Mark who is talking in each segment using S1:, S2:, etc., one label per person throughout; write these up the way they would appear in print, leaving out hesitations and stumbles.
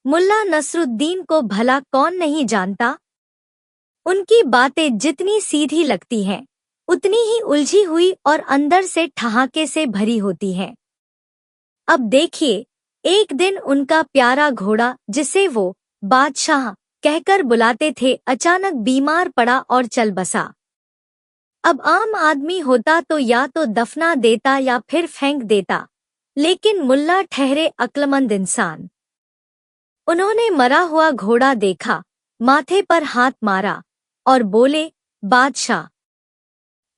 S1: मुल्ला नसरुद्दीन को भला कौन नहीं जानता। उनकी बातें जितनी सीधी लगती हैं, उतनी ही उलझी हुई और अंदर से ठहाके से भरी होती हैं। अब देखिए, एक दिन उनका प्यारा घोड़ा, जिसे वो बादशाह कहकर बुलाते थे, अचानक बीमार पड़ा और चल बसा। अब आम आदमी होता तो या तो दफना देता या फिर फेंक देता, लेकिन मुल्ला ठहरे अक्लमंद इंसान। उन्होंने मरा हुआ घोड़ा देखा, माथे पर हाथ मारा और बोले, बादशाह,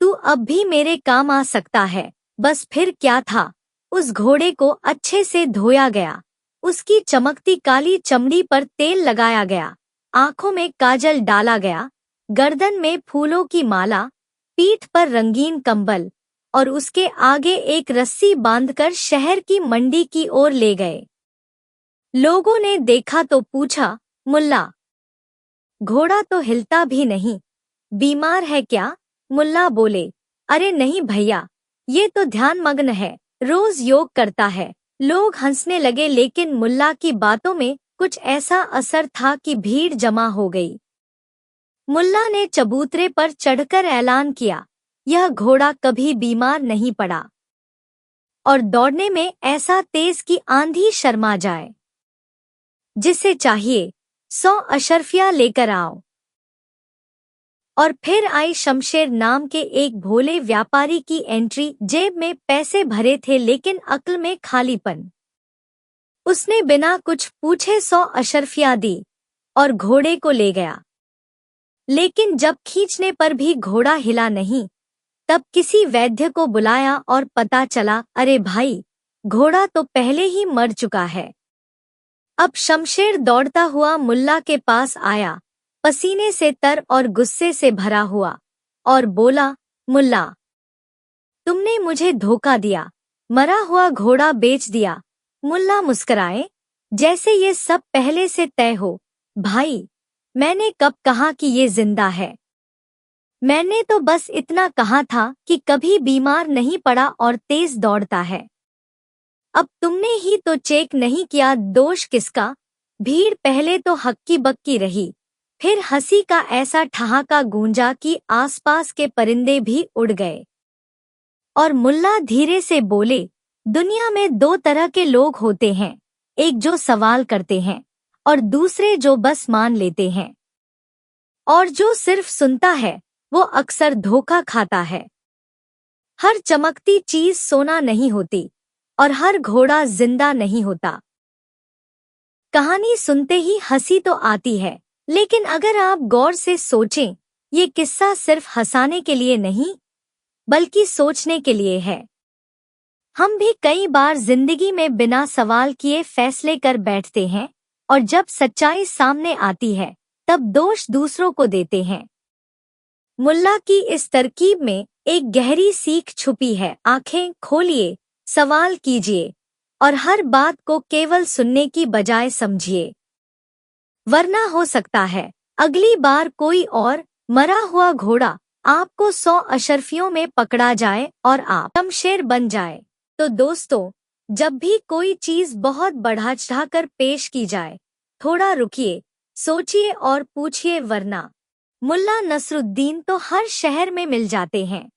S1: तू अब भी मेरे काम आ सकता है। बस फिर क्या था, उस घोड़े को अच्छे से धोया गया, उसकी चमकती काली चमड़ी पर तेल लगाया गया, आंखों में काजल डाला गया, गर्दन में फूलों की माला, पीठ पर रंगीन कंबल और उसके आगे एक रस्सी बांधकर शहर की मंडी की ओर ले गए। लोगों ने देखा तो पूछा, मुल्ला, घोड़ा तो हिलता भी नहीं, बीमार है क्या? मुल्ला बोले, अरे नहीं भैया, ये तो ध्यानमग्न है, रोज योग करता है। लोग हंसने लगे, लेकिन मुल्ला की बातों में कुछ ऐसा असर था कि भीड़ जमा हो गई। मुल्ला ने चबूतरे पर चढ़कर ऐलान किया, यह घोड़ा कभी बीमार नहीं पड़ा और दौड़ने में ऐसा तेज कि आंधी शर्मा जाए। जिसे चाहिए 100 अशर्फिया लेकर आओ। और फिर आई शमशेर नाम के एक भोले व्यापारी की एंट्री। जेब में पैसे भरे थे लेकिन अक्ल में खालीपन। उसने बिना कुछ पूछे 100 अशर्फिया दी और घोड़े को ले गया। लेकिन जब खींचने पर भी घोड़ा हिला नहीं, तब किसी वैद्य को बुलाया और पता चला, अरे भाई, घोड़ा तो पहले ही मर चुका है। अब शमशेर दौड़ता हुआ मुल्ला के पास आया, पसीने से तर और गुस्से से भरा हुआ, और बोला, मुल्ला, तुमने मुझे धोखा दिया, मरा हुआ घोड़ा बेच दिया। मुल्ला मुस्कराए, जैसे ये सब पहले से तय हो। भाई, मैंने कब कहा कि ये जिंदा है? मैंने तो बस इतना कहा था कि कभी बीमार नहीं पड़ा और तेज दौड़ता है। अब तुमने ही तो चेक नहीं किया, दोष किसका? भीड़ पहले तो हक्की बक्की रही, फिर हंसी का ऐसा ठहाका गूंजा कि आसपास के परिंदे भी उड़ गए। और मुल्ला धीरे से बोले, दुनिया में 2 तरह के लोग होते हैं, एक जो सवाल करते हैं और दूसरे जो बस मान लेते हैं। और जो सिर्फ सुनता है, वो अक्सर धोखा खाता है। हर चमकती चीज सोना नहीं होती और हर घोड़ा जिंदा नहीं होता। कहानी सुनते ही हंसी तो आती है, लेकिन अगर आप गौर से सोचें, ये किस्सा सिर्फ हंसाने के लिए नहीं, बल्कि सोचने के लिए है। हम भी कई बार जिंदगी में बिना सवाल किए फैसले कर बैठते हैं और जब सच्चाई सामने आती है, तब दोष दूसरों को देते हैं। मुल्ला की इस तरकीब में एक गहरी सीख छुपी है। आंखें खोलिए, सवाल कीजिए और हर बात को केवल सुनने की बजाय समझिए, वरना हो सकता है अगली बार कोई और मरा हुआ घोड़ा आपको 100 अशर्फियों में पकड़ा जाए और आप शमशेर बन जाए। तो दोस्तों, जब भी कोई चीज बहुत बढ़ा चढ़ाकर पेश की जाए, थोड़ा रुकिए, सोचिए और पूछिए, वरना मुल्ला नसरुद्दीन तो हर शहर में मिल जाते हैं।